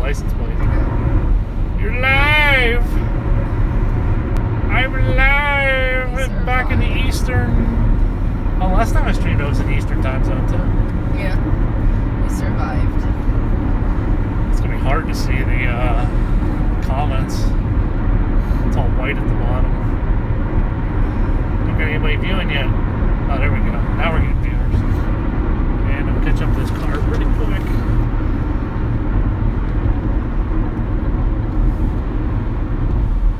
license plate. You're live! I'm live! Back in the Eastern... Oh, last time I streamed, I was in the Eastern time zone, too. Yeah. We survived. It's going to be hard to see the comments. It's all white at the bottom. Don't got anybody viewing yet. Oh, there we go. Now we're getting viewers. And I'll catch up to this car pretty quick.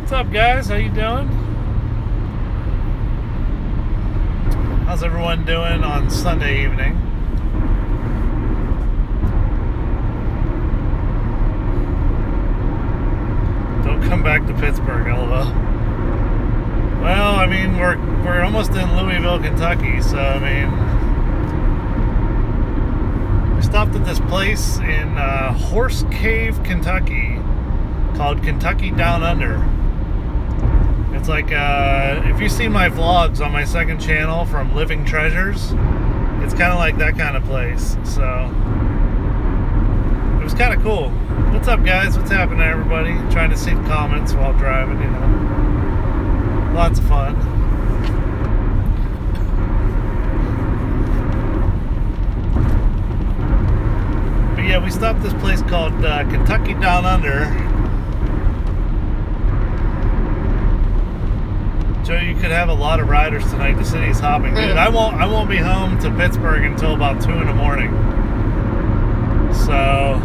What's up, guys? How you doing? How's everyone doing on Sunday evening? Don't come back to Pittsburgh, LOL. Well, I mean, we're almost in Louisville, Kentucky, so I mean, we stopped at this place in Horse Cave, Kentucky, called Kentucky Down Under. It's like, if you've seen my vlogs on my second channel from Living Treasures, it's kind of like that kind of place, so it was kind of cool. What's up, guys? What's happening, everybody? Trying to see the comments while driving, you know. Lots of fun. But yeah, we stopped this place called Kentucky Down Under. Joe, you could have a lot of riders tonight. The city's hopping, dude. I won't be home to Pittsburgh until about 2 in the morning. So,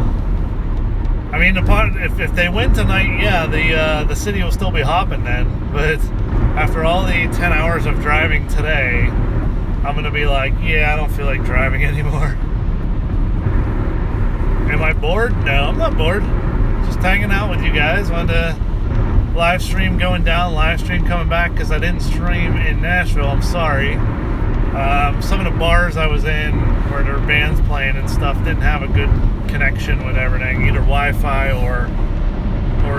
I mean, if they win tonight, yeah, the city will still be hopping then. But after all the 10 hours of driving today, I'm gonna be like, yeah, I don't feel like driving anymore. Am I bored? No, I'm not bored. Just hanging out with you guys. Wanted to live stream going down, live stream coming back because I didn't stream in Nashville. I'm sorry. Some of the bars I was in where there were bands playing and stuff didn't have a good connection with everything, either Wi-Fi or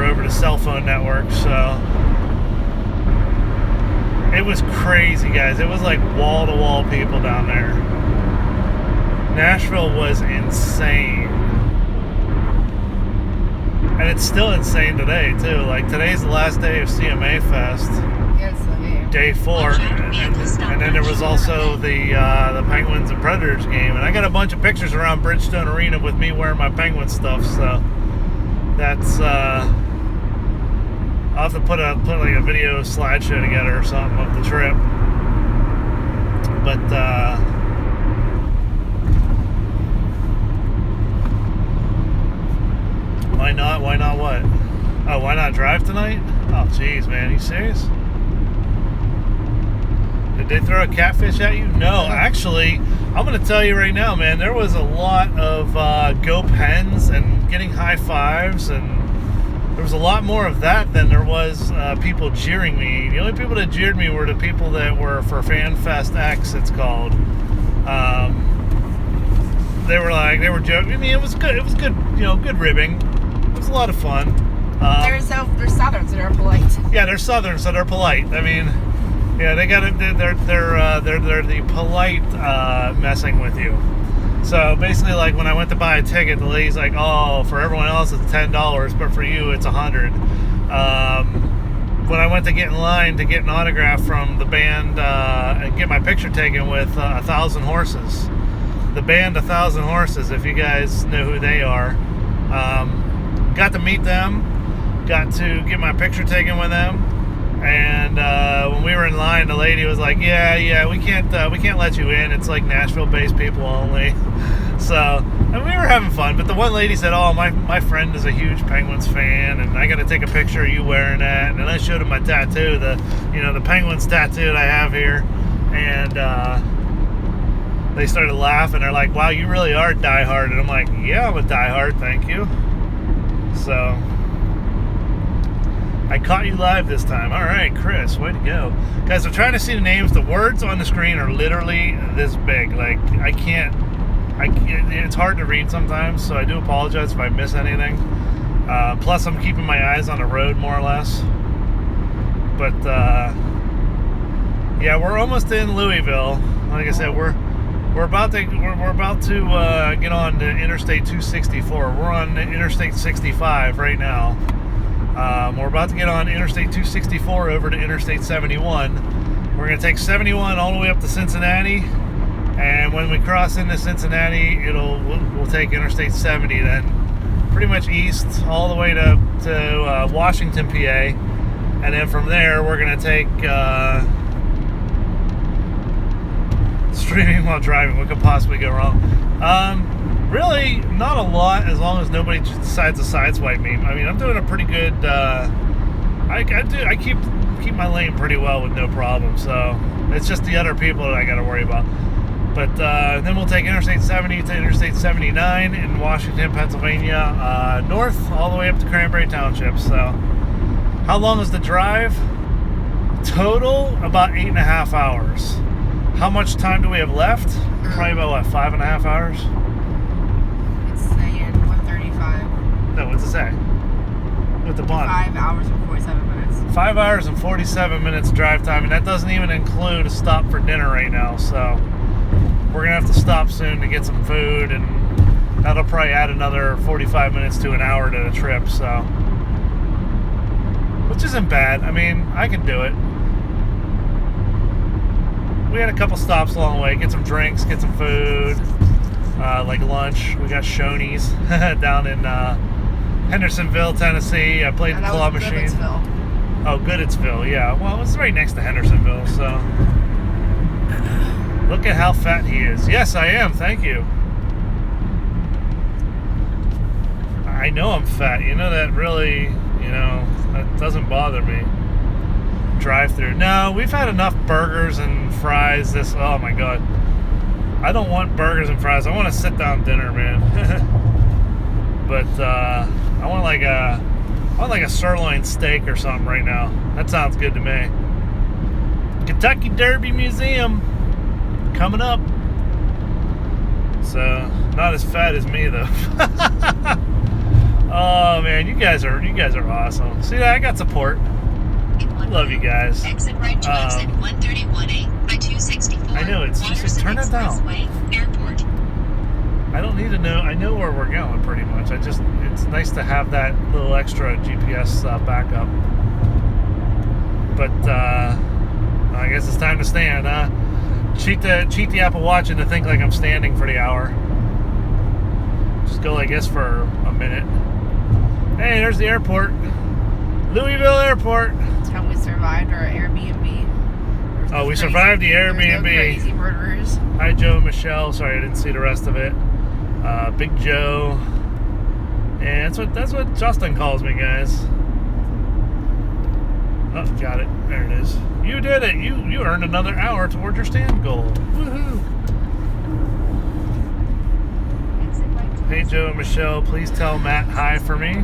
over the cell phone network. So it was crazy, guys. It was like wall-to-wall people down there. Nashville was insane. And it's still insane today, too. Like, today's the last day of CMA Fest. Yes, I am. Day 4. And then there was also the Penguins and Predators game. And I got a bunch of pictures around Bridgestone Arena with me wearing my Penguin stuff. So that's... I'll have to put like a video slideshow together or something of the trip. But, why not? Why not what? Oh, why not drive tonight? Oh, jeez, man. Are you serious? Did they throw a catfish at you? No, actually, I'm going to tell you right now, man, there was a lot of go pens and getting high fives, and there was a lot more of that than there was people jeering me. The only people that jeered me were the people that were for FanFest X, it's called. They were joking. I mean, it was good. It was good, you know, good ribbing. It was a lot of fun. They're Southerns that are polite. Yeah, they're Southerns, so they're polite. I mean, yeah, they got it. They're the polite messing with you. So basically, like when I went to buy a ticket, the lady's like, "Oh, for everyone else it's $10, but for you it's $100." When I went to get in line to get an autograph from the band and get my picture taken with 1,000 Horses, the band 1,000 Horses, if you guys know who they are. Got to meet them, got to get my picture taken with them, and when we were in line, the lady was like, "Yeah, we can't let you in. It's like Nashville-based people only." So, and we were having fun. But the one lady said, "Oh, my friend is a huge Penguins fan, and I got to take a picture of you wearing that." And then I showed him my tattoo, the Penguins tattoo that I have here, and they started laughing. They're like, "Wow, you really are diehard." And I'm like, "Yeah, I'm a diehard, thank you." So, I caught you live this time. All right, Chris, way to go. Guys, I'm trying to see the names. The words on the screen are literally this big. Like, it's hard to read sometimes, so I do apologize if I miss anything. Plus, I'm keeping my eyes on the road, more or less. But, yeah, we're almost in Louisville. Like I said, we're we're about to get on to Interstate 264. We're on Interstate 65 right now. We're about to get on Interstate 264 over to Interstate 71. We're going to take 71 all the way up to Cincinnati, and when we cross into Cincinnati, we'll take Interstate 70 then, pretty much east all the way to Washington, PA, and then from there we're going to take streaming while driving. What could possibly go wrong? Really, not a lot, as long as nobody decides to sideswipe me. I mean, I'm doing a pretty good. I keep my lane pretty well with no problem. So it's just the other people that I got to worry about. But then we'll take Interstate 70 to Interstate 79 in Washington, Pennsylvania, north all the way up to Cranberry Township. So, how long is the drive? Total about 8.5 hours. How much time do we have left? Probably about what, 5.5 hours? It's saying 1:35. No, what's it say? With the bond. 5 hours and 47 minutes. 5 hours and 47 minutes drive time, and that doesn't even include a stop for dinner right now. So we're gonna have to stop soon to get some food, and that'll probably add another 45 minutes to an hour to the trip. So, which isn't bad. I mean, I can do it. We had a couple stops along the way, get some drinks, get some food, like lunch. We got Shoney's down in Hendersonville, Tennessee. I played the claw machine. Oh, Goodettsville, yeah. Well, it's right next to Hendersonville, so. Look at how fat he is. Yes, I am, thank you. I know I'm fat. You know, that really, that doesn't bother me. Drive-through. No, we've had enough burgers and fries. Oh my god, I don't want burgers and fries. I want a sit-down dinner, man. But I want like a sirloin steak or something right now. That sounds good to me. Kentucky Derby Museum coming up. So not as fat as me though. Oh man, you guys are awesome. See, I got support. Love you guys. Exit right to exit 131A by 264. I know, it's just turn it down. Airport. I don't need to know. I know where we're going pretty much. It's nice to have that little extra GPS backup. But I guess it's time to stand. Cheat the Apple Watch into think like I'm standing for the hour. Just go, I guess, for a minute. Hey, there's the airport. Louisville Airport. That's how we survived our Airbnb. Oh, we survived the Airbnb. No crazy murderers. Hi, Joe and Michelle. Sorry, I didn't see the rest of it. Big Joe. And that's what Justin calls me, guys. Oh, got it. There it is. You did it. You earned another hour toward your stand goal. Woohoo! Hey, Joe and Michelle. Please tell Matt hi for me.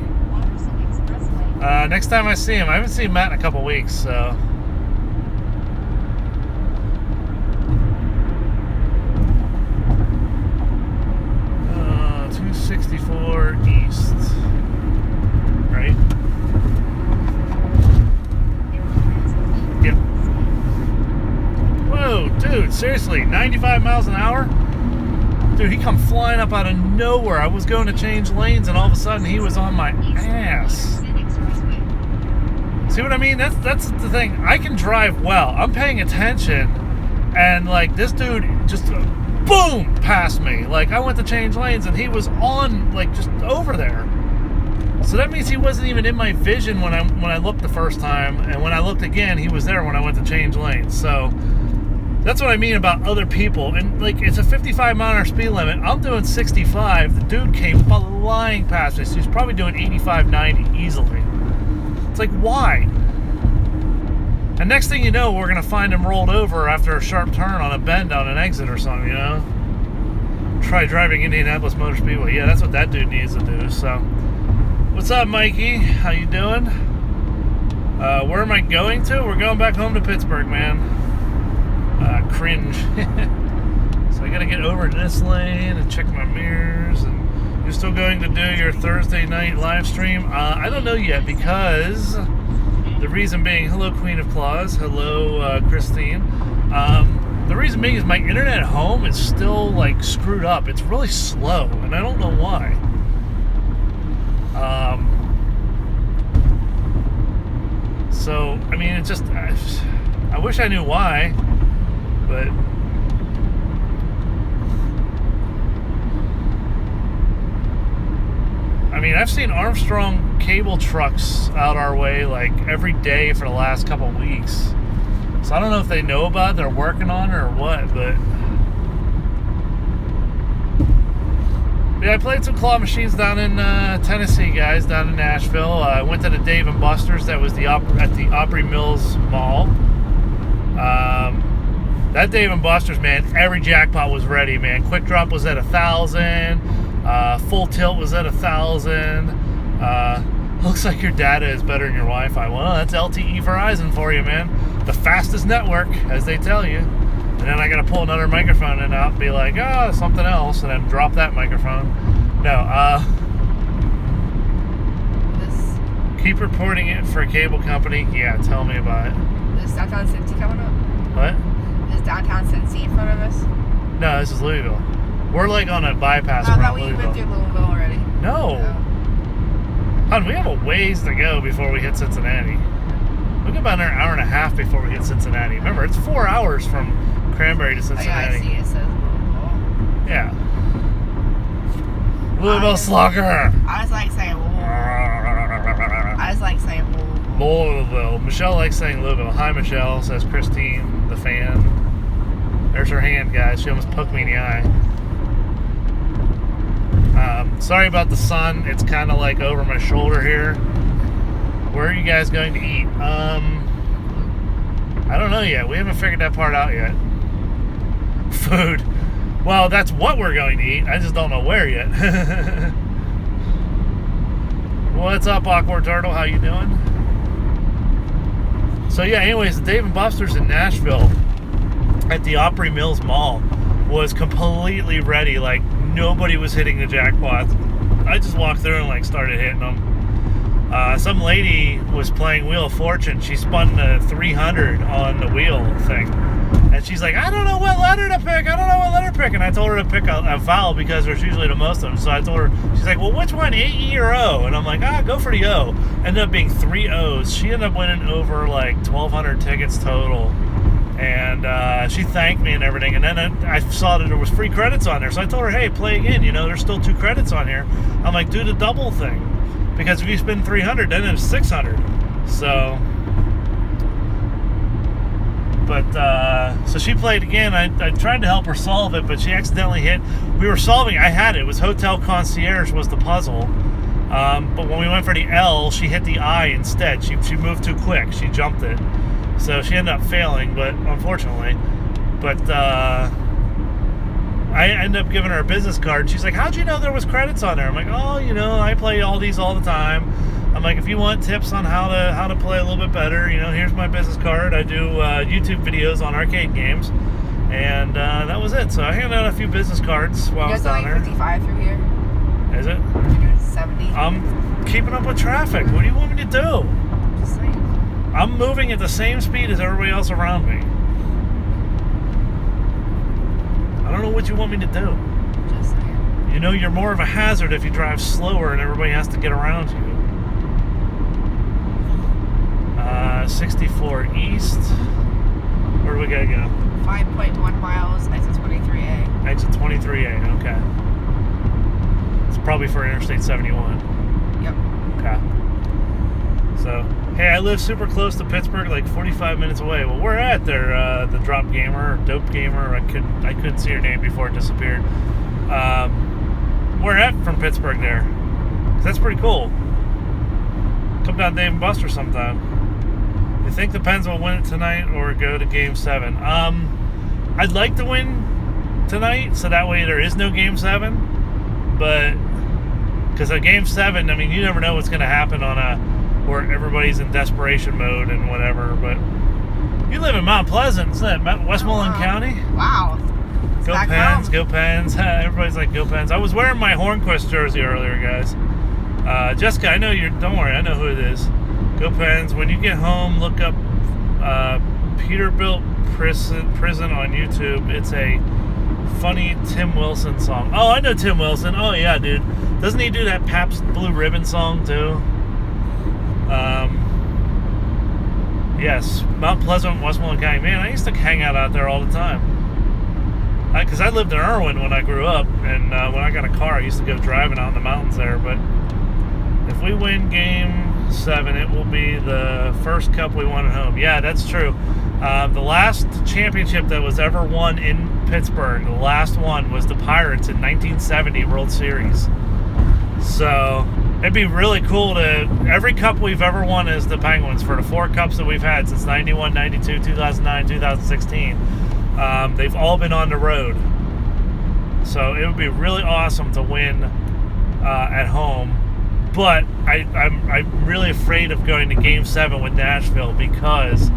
Next time I see him, I haven't seen Matt in a couple weeks, so. 264 east, right? Yep. Whoa, dude, seriously, 95 miles an hour? Dude, he come flying up out of nowhere. I was going to change lanes, and all of a sudden he was on my ass. See what I mean? That's the thing. I can drive well. I'm paying attention, and like this dude just boom past me. Like I went to change lanes, and he was on like just over there. So that means he wasn't even in my vision when I looked the first time, and when I looked again, he was there when I went to change lanes. So that's what I mean about other people. And like it's a 55 mile an hour speed limit. I'm doing 65. The dude came flying past me. So he's probably doing 85, 90 easily. It's like, why? And next thing you know, we're going to find him rolled over after a sharp turn on a bend on an exit or something, you know? Try driving Indianapolis Motor Speedway. Yeah, that's what that dude needs to do, so. What's up, Mikey? How you doing? Where am I going to? We're going back home to Pittsburgh, man. Cringe. So I got to get over to this lane and check my mirrors. And you're still going to do your Thursday night live stream? I don't know yet, because the reason being, hello Queen of Claws, hello Christine. The reason being is my internet at home is still like screwed up. It's really slow, and I don't know why. So I mean, it just I wish I knew why, but I mean, I've seen Armstrong cable trucks out our way like every day for the last couple of weeks. So I don't know if they know about it, they're working on it or what, but yeah, I played some claw machines down in Tennessee, guys, down in Nashville. I went to the Dave & Buster's that was at the Opry Mills Mall. That Dave & Buster's, man, every jackpot was ready, man. Quick drop was at 1,000. Full tilt was at 1,000. Looks like your data is better than your Wi-Fi. Well, that's LTE Verizon for you, man. The fastest network, as they tell you. And then I gotta pull another microphone and out and be like, oh, something else, and then drop that microphone. No, keep reporting it for a cable company. Yeah, tell me about it. Is downtown Cincy coming up? What? Is downtown Cincy in front of us? No, this is Louisville. We're like on a bypass I around thought we Louisville. went through Louisville already. No. Hon, we have a ways to go before we hit Cincinnati. We got about an hour and a half before we hit Cincinnati. Remember, it's 4 hours from Cranberry to Cincinnati. Oh, yeah, I see. It says Louisville. Yeah. Louisville Slugger. I just like saying Louisville. I just like saying Louisville. Louisville. Michelle likes saying Louisville. Hi, Michelle, says Christine, the fan. There's her hand, guys. She almost poked me in the eye. Sorry about the sun. It's kind of like over my shoulder here. Where are you guys going to eat? I don't know yet. We haven't figured that part out yet. Food. Well, that's what we're going to eat. I just don't know where yet. What's up, Awkward Turtle? How you doing? So yeah, anyways, the Dave & Buster's in Nashville at the Opry Mills Mall was completely ready. Like, nobody was hitting the jackpots. I just walked through and like started hitting them. Some lady was playing Wheel of Fortune. She spun the 300 on the wheel thing. And she's like, I don't know what letter to pick. I don't know what letter to pick. And I told her to pick a vowel because there's usually the most of them. So I told her, she's like, well, which one, A, E, or O? And I'm like, go for the O. Ended up being 3 O's. She ended up winning over like 1,200 tickets total. And she thanked me and everything. And then I saw that there was free credits on there. So I told her, hey, play again. You know, there's still 2 credits on here. I'm like, do the double thing. Because if you spend 300, then it's 600. So, but, so she played again. I tried to help her solve it, but she accidentally hit. We were solving, I had it. It was Hotel Concierge was the puzzle. But when we went for the L, she hit the I instead. She moved too quick. She jumped it. So she ended up failing, but unfortunately. But I ended up giving her a business card. She's like, how'd you know there was credits on there? I'm like, oh, you know, I play all these all the time. I'm like, if you want tips on how to play a little bit better, you know, here's my business card. I do YouTube videos on arcade games. And that was it. So I handed out a few business cards while I was down there. 55 through here. Is it? 70. I'm keeping up with traffic. What do you want me to do? Just saying. I'm moving at the same speed as everybody else around me. I don't know what you want me to do. Just saying. You know, you're more of a hazard if you drive slower and everybody has to get around you. 64 east. Where do we gotta go? 5.1 miles, exit 23A. Exit 23A, okay. It's probably for Interstate 71. Yep. Okay. So, hey, I live super close to Pittsburgh, like 45 minutes away. Well, we're at there, the Drop Gamer, or Dope Gamer. I couldn't see her name before it disappeared. We're at from Pittsburgh there. That's pretty cool. Come down Dave & Buster sometime. You think the Pens will win it tonight or go to Game 7? I'd like to win tonight, so that way there is no Game 7. But, because at Game 7, I mean, you never know what's going to happen on where everybody's in desperation mode and whatever. But you live in Mount Pleasant, isn't it? Westmoreland County? Wow. Go Pens, go Pens. Everybody's like, go Pens. I was wearing my Hornquist jersey earlier, guys. Jessica, I know don't worry, I know who it is. Go Pens. When you get home, look up Peterbilt Prison on YouTube. It's a funny Tim Wilson song. Oh, I know Tim Wilson. Oh yeah, dude. Doesn't he do that Pabst Blue Ribbon song too? Yes, Mount Pleasant, Westmoreland County. Man, I used to hang out there all the time. Because I lived in Irwin when I grew up, and when I got a car, I used to go driving out in the mountains there. But if we win Game 7, it will be the first cup we won at home. Yeah, that's true. The last championship that was ever won in Pittsburgh, the last one was the Pirates in 1970 World Series. So it'd be really cool to... Every cup we've ever won is the Penguins for the 4 cups that we've had since 91, 92, 2009, 2016. They've all been on the road. So it would be really awesome to win at home. But I'm really afraid of going to Game 7 with Nashville because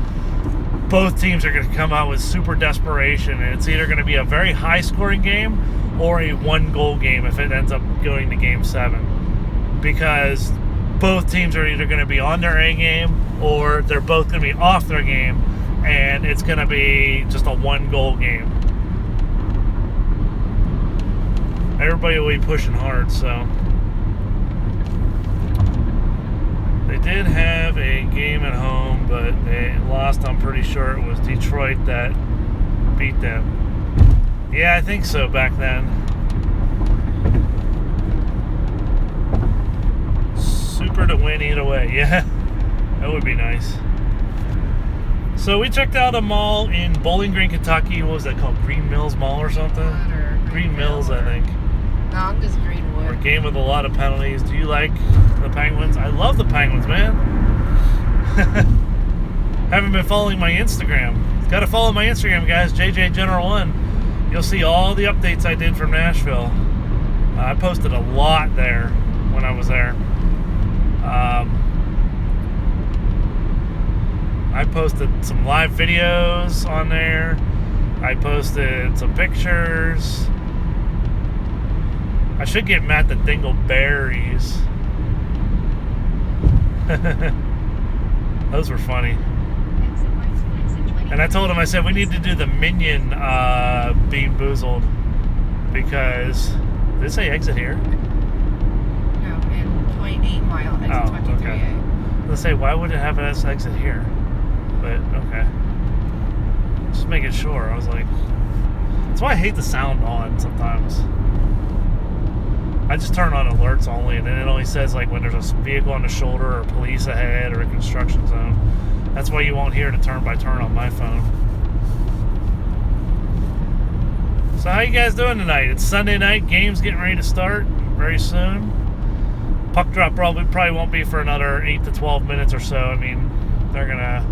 both teams are going to come out with super desperation, and it's either going to be a very high-scoring game or a 1-goal game if it ends up going to Game 7. Because both teams are either going to be on their A game or they're both going to be off their game, and it's going to be just a 1-goal game. Everybody will be pushing hard, so... They did have a game at home, but they lost. I'm pretty sure it was Detroit that beat them. Yeah, I think so back then. Super to win either way. Yeah, that would be nice. So we checked out a mall in Bowling Green, Kentucky. What was that called? Green Mills Mall or something? Green Mills, I think. No, I'm just Greenwood. Or a game with a lot of penalties. Do you like the Penguins? I love the Penguins, man. Haven't been following my Instagram. Got to follow my Instagram, guys. JJ General 1. You'll see all the updates I did from Nashville. I posted a lot there when I was there. I posted some live videos on there. I posted some pictures. I should get Matt the Dingleberries. Those were funny. And I told him, I said, we need to do the Minion Bean Boozled. Because, did it say exit here? No, in 28 mile, exit 23A. Okay. Let's say, why would it have an exit here? But, okay. Just making sure. I was like, that's why I hate the sound on sometimes. I just turn on alerts only, and then it only says like when there's a vehicle on the shoulder or police ahead or a construction zone. That's why you won't hear the turn by turn on my phone. So how you guys doing tonight? It's Sunday night. Game's getting ready to start very soon. Puck drop probably won't be for another 8 to 12 minutes or so. I mean, they're gonna...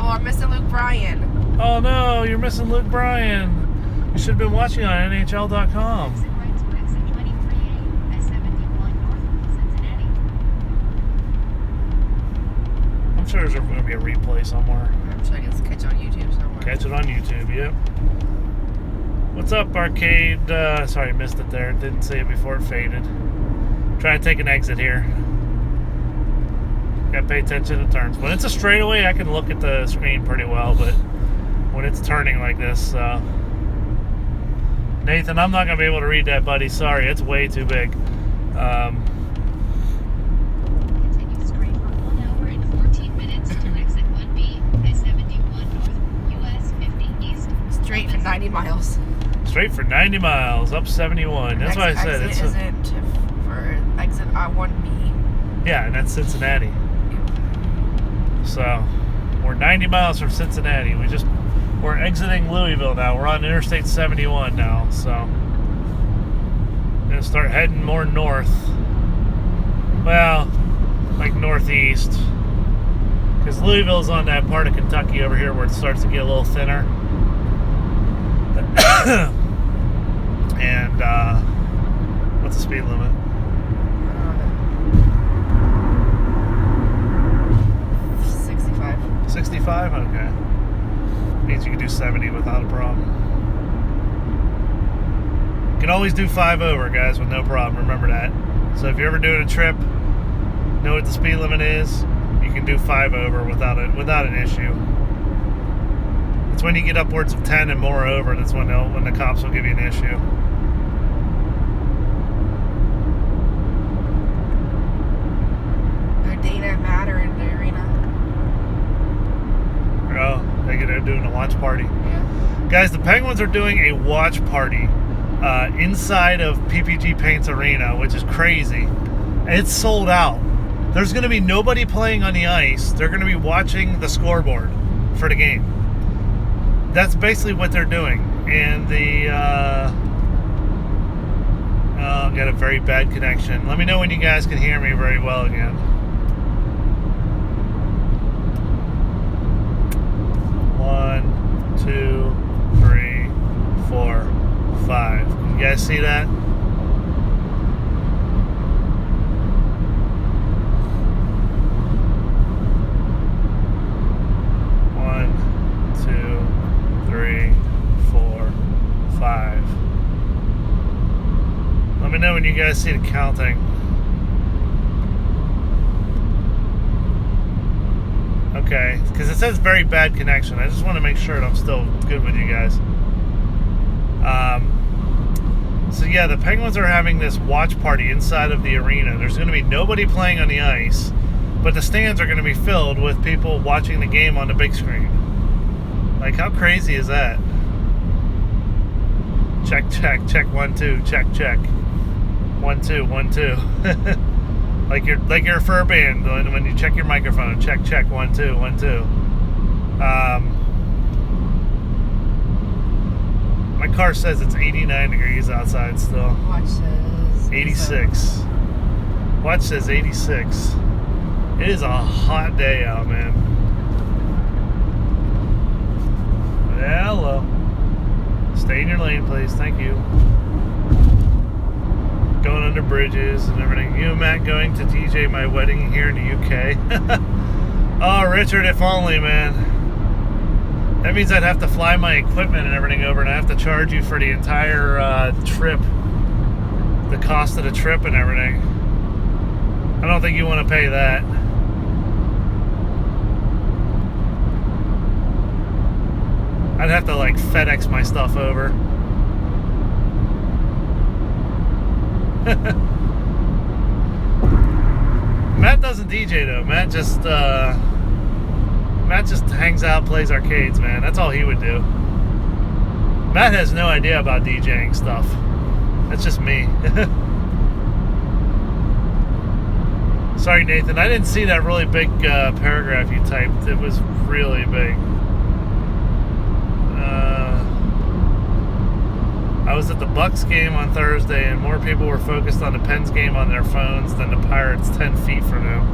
Oh, I'm missing Luke Bryan. Oh no, you're missing Luke Bryan. You should have been watching on NHL.com. I'm sure there's going to be a replay somewhere. I'm sure I can catch it on YouTube somewhere. Catch it on YouTube, yep. What's up, Arcade? Sorry, missed it there. Didn't see it before it faded. Trying to take an exit here. Got to pay attention to turns. When it's a straightaway, I can look at the screen pretty well, but when it's turning like this, Nathan, I'm not going to be able to read that, buddy. Sorry, it's way too big. Straight for 90 miles. Straight for 90 miles, up 71. That's what I said. Exit isn't for exit I-1B. Yeah, and that's Cincinnati. So, we're 90 miles from Cincinnati. We're exiting Louisville now. We're on Interstate 71 now, so gonna start heading more north. Well, like northeast. Because Louisville's on that part of Kentucky over here where it starts to get a little thinner. And what's the speed limit? 65. 65? Okay. Means you can do 70 without a problem. You can always do 5 over, guys, with no problem. Remember that. So if you're ever doing a trip, know what the speed limit is, you can do 5 over without an issue. It's when you get upwards of 10 and more over, that's when the cops will give you an issue. Dana Matter in the arena. Oh, they're doing a watch party. Yeah. Guys, the Penguins are doing a watch party inside of PPG Paints Arena, which is crazy. It's sold out. There's going to be nobody playing on the ice. They're going to be watching the scoreboard for the game. That's basically what they're doing. And got a very bad connection. Let me know when you guys can hear me very well again. 1, 2, 3, 4, 5. Can you guys see that? Let me know when you guys see the counting. Okay, because it says very bad connection. I just want to make sure that I'm still good with you guys. So yeah, the Penguins are having this watch party inside of the arena. There's going to be nobody playing on the ice, but the stands are going to be filled with people watching the game on the big screen. Like, how crazy is that? Check, check, check, 1, 2, check, check. 1, 2, 1, 2. like you're a fur band when you check your microphone. Check, check, 1, 2, 1, 2. My car says it's 89 degrees outside still. Watch says 86. Watch says 86. It is a hot day out, man. Hello. Stay in your lane, please. Thank you. Going under bridges and everything. You and Matt going to DJ my wedding here in the UK. Oh, Richard, if only, man. That means I'd have to fly my equipment and everything over, and I have to charge you for the entire trip. The cost of the trip and everything. I don't think you want to pay that. I'd have to, like, FedEx my stuff over. Matt doesn't DJ though. Matt just hangs out, plays arcades, man. That's all he would do. Matt has no idea about DJing stuff. That's just me. Sorry, Nathan. I didn't see that really big paragraph you typed. It was really big. I was at the Bucks game on Thursday, and more people were focused on the Pens game on their phones than the Pirates 10 feet from them.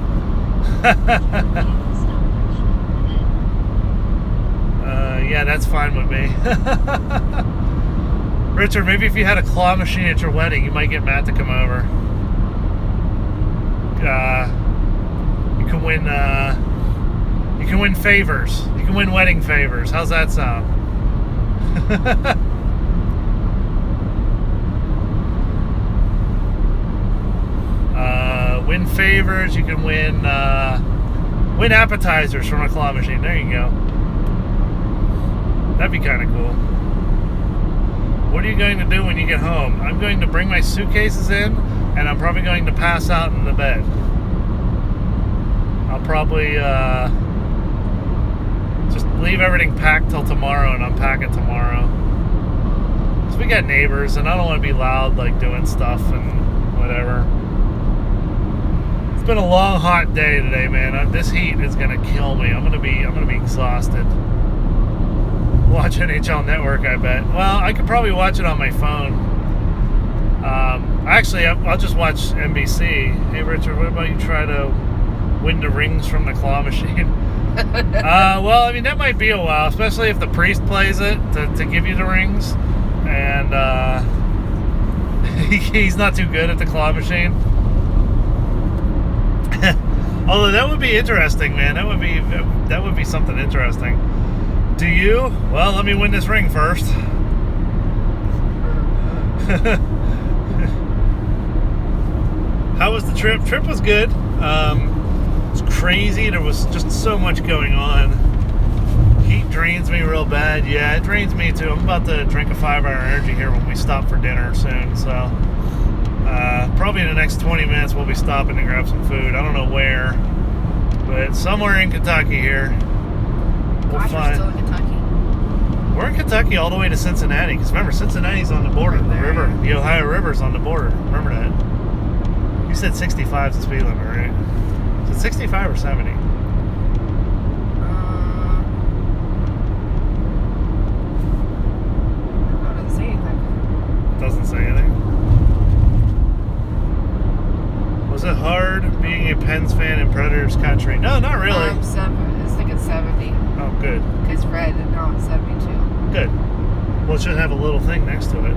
Yeah, that's fine with me. Richard, maybe if you had a claw machine at your wedding, you might get Matt to come over. You can win favors. You can win wedding favors. How's that sound? Win favors. You can win appetizers from a claw machine. There you go. That'd be kind of cool. What are you going to do when you get home? I'm going to bring my suitcases in, and I'm probably going to pass out in the bed. I'll probably just leave everything packed till tomorrow and unpack it tomorrow. Because we got neighbors, and I don't want to be loud, like doing stuff and whatever. It's been a long, hot day today, man. This heat is gonna kill me. I'm gonna be exhausted. Watch NHL Network, I bet. Well, I could probably watch it on my phone. Actually, I'll just watch NBC. Hey, Richard, what about you try to win the rings from the claw machine? Well, I mean, that might be a while, especially if the priest plays it to give you the rings, and he's not too good at the claw machine. Although that would be interesting, man. That would be something interesting. Do you? Well, let me win this ring first. How was the trip? Trip was good. It's crazy. There was just so much going on Heat drains me real bad. Yeah, it drains me too. I'm about to drink a 5-hour energy here when we stop for dinner soon. So probably in the next 20 minutes we'll be stopping to grab some food. I don't know where, but somewhere in Kentucky here. We'll Gosh, find. we're still in Kentucky. We're in Kentucky all the way to Cincinnati. Because remember, Cincinnati's on the border. The river, the Ohio River's on the border. Remember that. You said 65 is the speed limit, right? Is it 65 or 70? Doesn't say anything. Was it hard being a Pens fan in Predators country? No, not really. I was thinking 70. Oh, good. Because Fred is not 72. Good. Well, it should have a little thing next to it.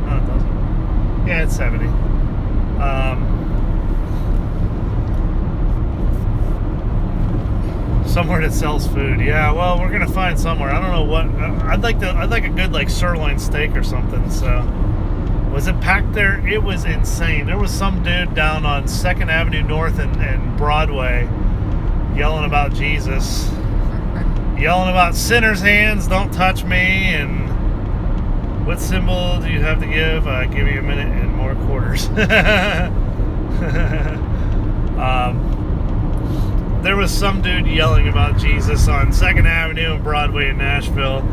No, it doesn't. Yeah, it's 70. Somewhere that sells food. Yeah, well, we're gonna find somewhere. I don't know what. I'd like a good like sirloin steak or something. So, was it packed there? It was insane. There was some dude down on 2nd Avenue North and Broadway yelling about Jesus, yelling about sinners' hands, don't touch me, and what symbol do you have to give? Give me a minute and more quarters. There was some dude yelling about Jesus on 2nd Avenue and Broadway in Nashville,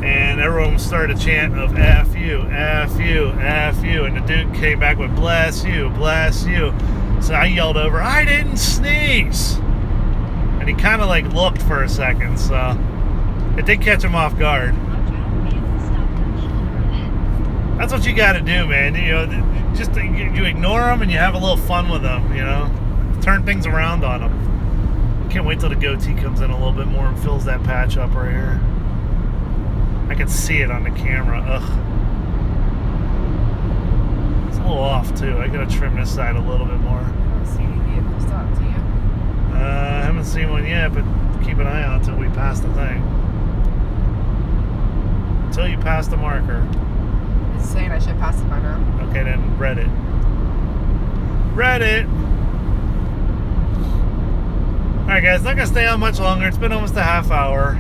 and everyone started a chant of F you, F you, F you, and the dude came back with bless you, bless you. So I yelled over, I didn't sneeze! And he kind of like looked for a second, so it did catch him off guard. That's what you got to do, man. You know, just you ignore them and you have a little fun with them, you know? Turn things around on them. Can't wait till the goatee comes in a little bit more and fills that patch up right here. I can see it on the camera. Ugh. It's a little off too. I gotta trim this side a little bit more. I don't see any vehicles stop, do you? I haven't seen one yet, but keep an eye out until we pass the thing. Until you pass the marker. It's saying I should pass the marker. Okay, then Reddit. Reddit! Alright guys, not going to stay on much longer. It's been almost a half hour.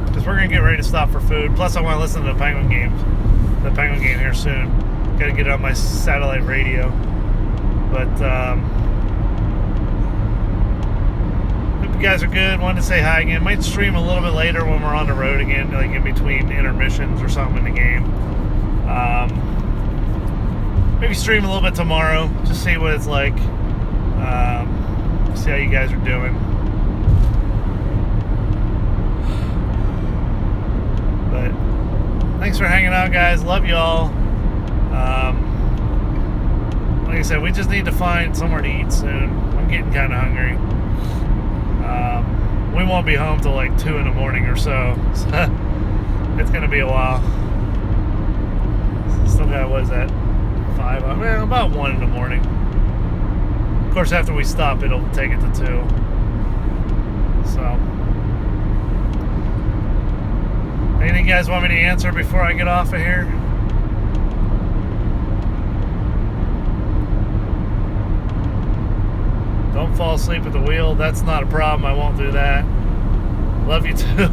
Because we're going to get ready to stop for food. Plus I want to listen to the Penguin game here soon. Got to get it on my satellite radio. But, hope you guys are good. Wanted to say hi again. Might stream a little bit later when we're on the road again. Like in between intermissions or something in the game. Maybe stream a little bit tomorrow. Just see what it's like. See how you guys are doing. But thanks for hanging out, guys. Love y'all. Like I said, we just need to find somewhere to eat soon. I'm getting kind of hungry. We won't be home till like 2 in the morning or so. It's gonna be a while. Still got, what is that? 5? I mean, about 1 in the morning. Of course, after we stop, it'll take it to 2. So, anything you guys want me to answer before I get off of here? Don't fall asleep at the wheel. That's not a problem. I won't do that. Love you too.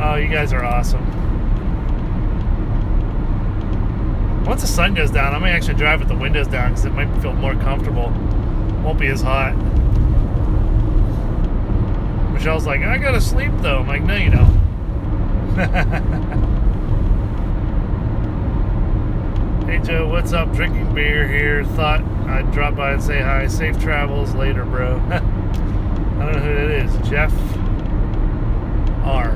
Oh, you guys are awesome. Once the sun goes down, I may actually drive with the windows down because it might feel more comfortable. Won't be as hot. Michelle's like, I gotta sleep though. I'm like, no, you don't. Hey Joe, what's up? Drinking beer here. Thought I'd drop by and say hi. Safe travels later, bro. I don't know who that is. Jeff R.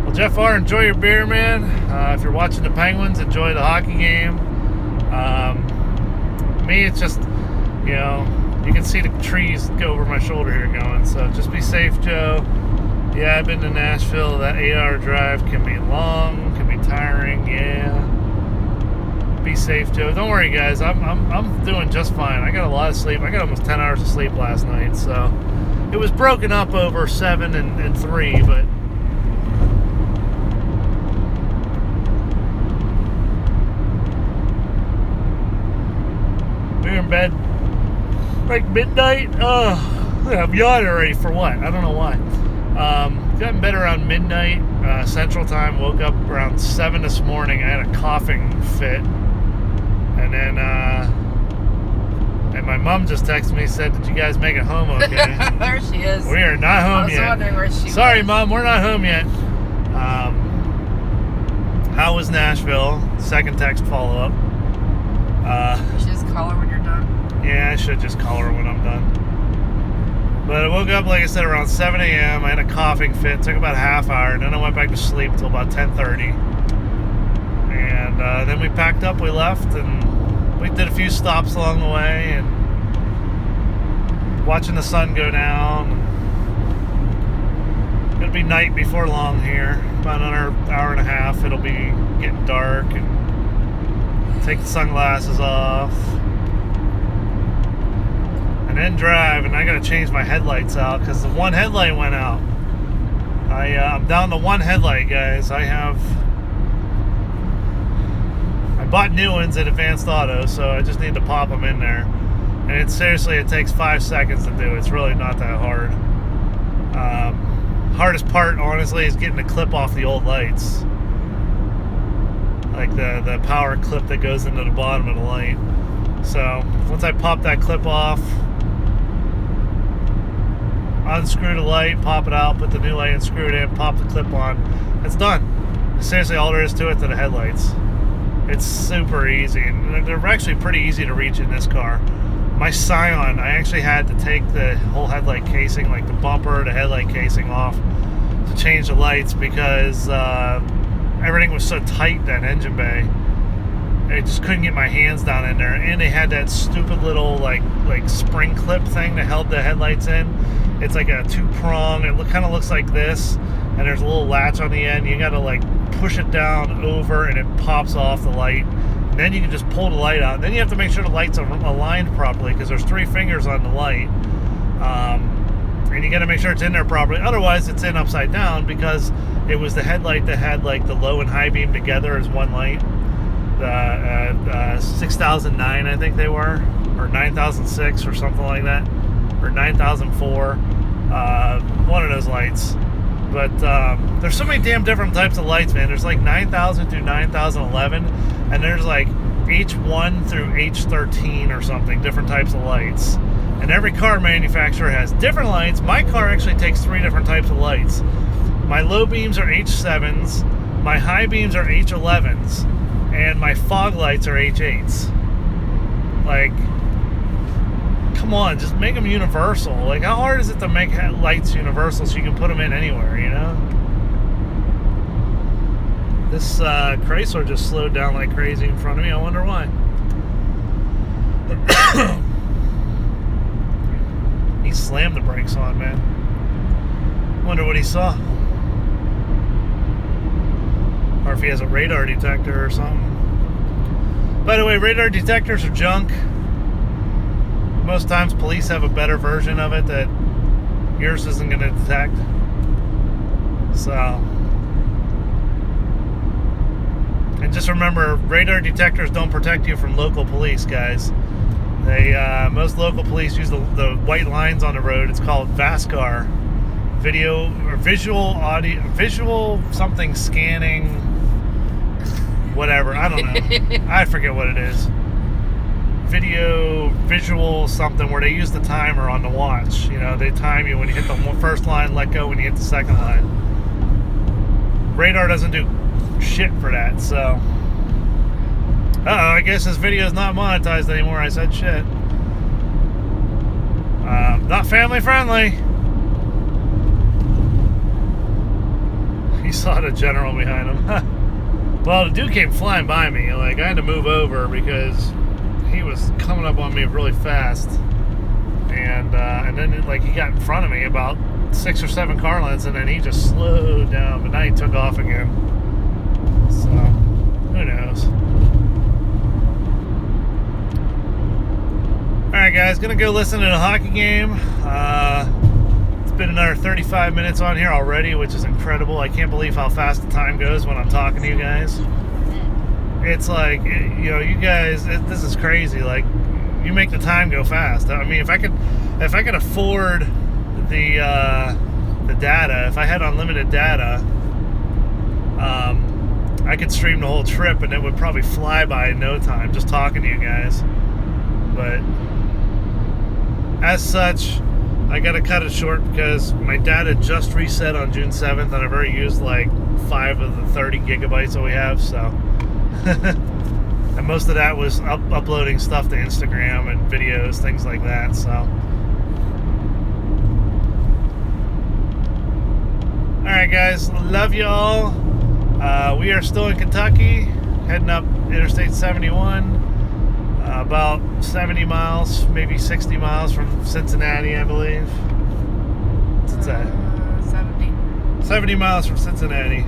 Well, Jeff R., enjoy your beer, man. If you're watching the Penguins, enjoy the hockey game. Me, it's just, you know, you can see the trees go over my shoulder here going. So just be safe, Joe. Yeah, I've been to Nashville. That 8-hour drive can be long, can be tiring. Yeah. Be safe, Joe. Don't worry, guys. I'm doing just fine. I got a lot of sleep. I got almost 10 hours of sleep last night. So it was broken up over 7 and 3, but. We were in bed like midnight. Oh, I'm yawning already for what? I don't know why. Got in bed around midnight Central Time. Woke up around 7 this morning. I had a coughing fit, and then and my mom just texted me, said, "Did you guys make it home okay?" There she is. We are not home yet. I was wondering where she Sorry, was. Mom, we're not home yet. How was Nashville? Second text follow-up. You should just call her when you're done. Yeah, I should just call her when I'm done. But I woke up, like I said, around 7 a.m. I had a coughing fit. Took about a half hour, and then I went back to sleep until about 10:30. And then we packed up, we left, and we did a few stops along the way, and watching the sun go down. It'll be night before long here. About another hour and a half, it'll be getting dark, and take the sunglasses off. And then drive, and I gotta change my headlights out because the one headlight went out. I'm down to one headlight, guys. I bought new ones at Advanced Auto, so I just need to pop them in there. And it takes 5 seconds to do. It's really not that hard. Hardest part, honestly, is getting the clip off the old lights, like the power clip that goes into the bottom of the light. So once I pop that clip off, unscrew the light, pop it out, put the new light in, screw it in, pop the clip on, it's done. Seriously, all there is to it to the headlights. It's super easy, and they're actually pretty easy to reach in this car. My Scion, I actually had to take the whole headlight casing, like the bumper, the headlight casing off to change the lights because everything was so tight, that engine bay. I just couldn't get my hands down in there. And they had that stupid little like spring clip thing that held the headlights in. It's like a 2-prong. It kind of looks like this, and there's a little latch on the end. You got to like push it down over, and it pops off the light. And then you can just pull the light out. And then you have to make sure the lights are aligned properly because there's 3 fingers on the light. And you got to make sure it's in there properly. Otherwise, it's in upside down because it was the headlight that had like the low and high beam together as one light. 6009, I think they were, or 9006 or something like that, or 9004. One of those lights. But there's so many damn different types of lights, man. There's like 9000 through 9011, and there's like H1 through H13 or something, different types of lights. And every car manufacturer has different lights. My car actually takes 3 different types of lights. My low beams are H7s, my high beams are H11s, and my fog lights are H8s. Like, come on, just make them universal. Like, how hard is it to make lights universal so you can put them in anywhere, you know? This Chrysler just slowed down like crazy in front of me. I wonder why. He slammed the brakes on, man. Wonder what he saw. Or if he has a radar detector or something. By the way, radar detectors are junk. Most times police have a better version of it that yours isn't going to detect. So, and just remember, radar detectors don't protect you from local police, guys. They most local police use the white lines on the road. It's called VASCAR, visual something scanning, whatever. I don't know. I forget what it is. Visual something, where they use the timer on the watch. You know, they time you when you hit the first line, let go when you hit the second line. Radar doesn't do shit for that, so. I guess this video is not monetized anymore. I said shit. Not family friendly. He saw the general behind him. Well, the dude came flying by me. Like, I had to move over because he was coming up on me really fast. And then, like, he got in front of me about 6 or 7 car lengths, and then he just slowed down. But now he took off again. So, who knows? Alright guys, gonna go listen to the hockey game. It's been another 35 minutes on here already, which is incredible. I can't believe how fast the time goes when I'm talking to you guys. It's like, you know, you guys, this is crazy. Like, you make the time go fast. I mean, if I could afford the data, if I had unlimited data, I could stream the whole trip and it would probably fly by in no time just talking to you guys. But as such, I gotta cut it short because my data just reset on June 7th and I've already used like 5 of the 30 gigabytes that we have, so and most of that was uploading stuff to Instagram and videos, things like that. So alright guys, love y'all. We are still in Kentucky, heading up Interstate 71, about 70 miles, maybe 60 miles from Cincinnati, I believe. What's that? 70 miles from Cincinnati.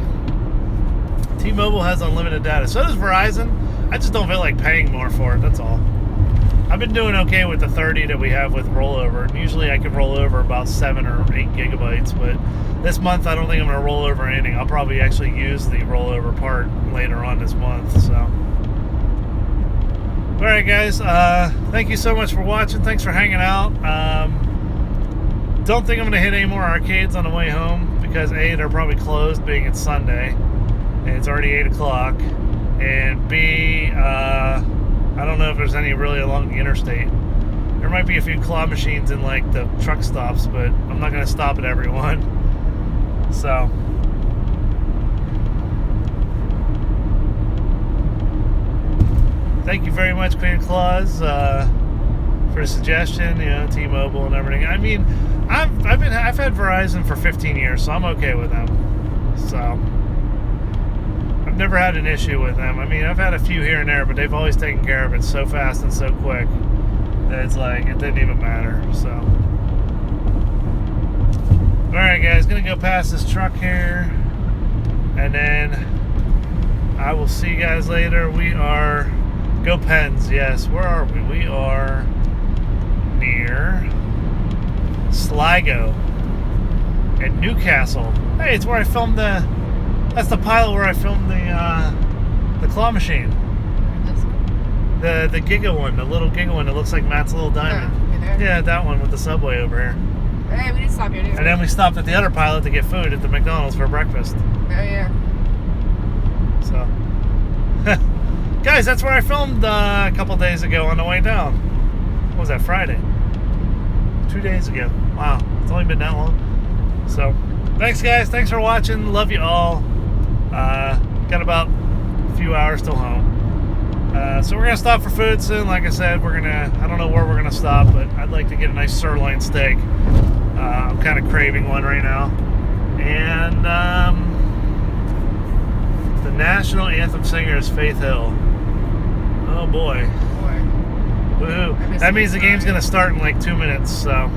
T-Mobile has unlimited data. So does Verizon. I just don't feel like paying more for it, that's all. I've been doing okay with the 30 that we have with rollover. And usually I can roll over about 7 or 8 gigabytes, but this month I don't think I'm going to roll over anything. I'll probably actually use the rollover part later on this month, so. Alright guys, thank you so much for watching. Thanks for hanging out. Don't think I'm going to hit any more arcades on the way home because A, they're probably closed being it's Sunday and it's already 8 o'clock, and B, I don't know if there's any really along the interstate. There might be a few claw machines in like the truck stops, but I'm not going to stop at every one. So thank you very much, Queen Claus, for the suggestion. You know, T-Mobile and everything. I mean, I've had Verizon for 15 years, so I'm okay with them. So I've never had an issue with them. I mean, I've had a few here and there, but they've always taken care of it so fast and so quick that it's like it didn't even matter. So all right, guys, gonna go past this truck here, and then I will see you guys later. We are go Pens. Yes, where are we? We are near Sligo at Newcastle. Hey, it's where I filmed the. That's the pilot where I filmed the claw machine. The Giga one, the little Giga one that looks like Matt's little diamond. Yeah, that one with the Subway over here. Hey, we didn't stop here, did we? And then we stopped at the other pilot to get food at the McDonald's for breakfast. Oh yeah. So, guys, that's where I filmed a couple days ago on the way down. What was that, Friday? 2 days ago. Wow, it's only been that long. So, thanks guys, thanks for watching. Love you all. Got about a few hours till home. So we're gonna stop for food soon. Like I said, I don't know where we're gonna stop, but I'd like to get a nice sirloin steak. I'm kind of craving one right now. And the national anthem singer is Faith Hill. Oh boy. Woohoo. That means the game's gonna start in like 2 minutes, so.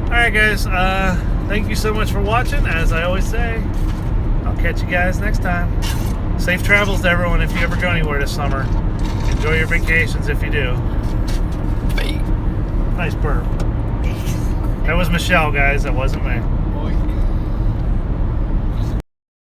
Alright guys, thank you so much for watching. As I always say, I'll catch you guys next time. Safe travels to everyone if you ever go anywhere this summer. Enjoy your vacations if you do. Nice burp. That was Michelle, guys. That wasn't me.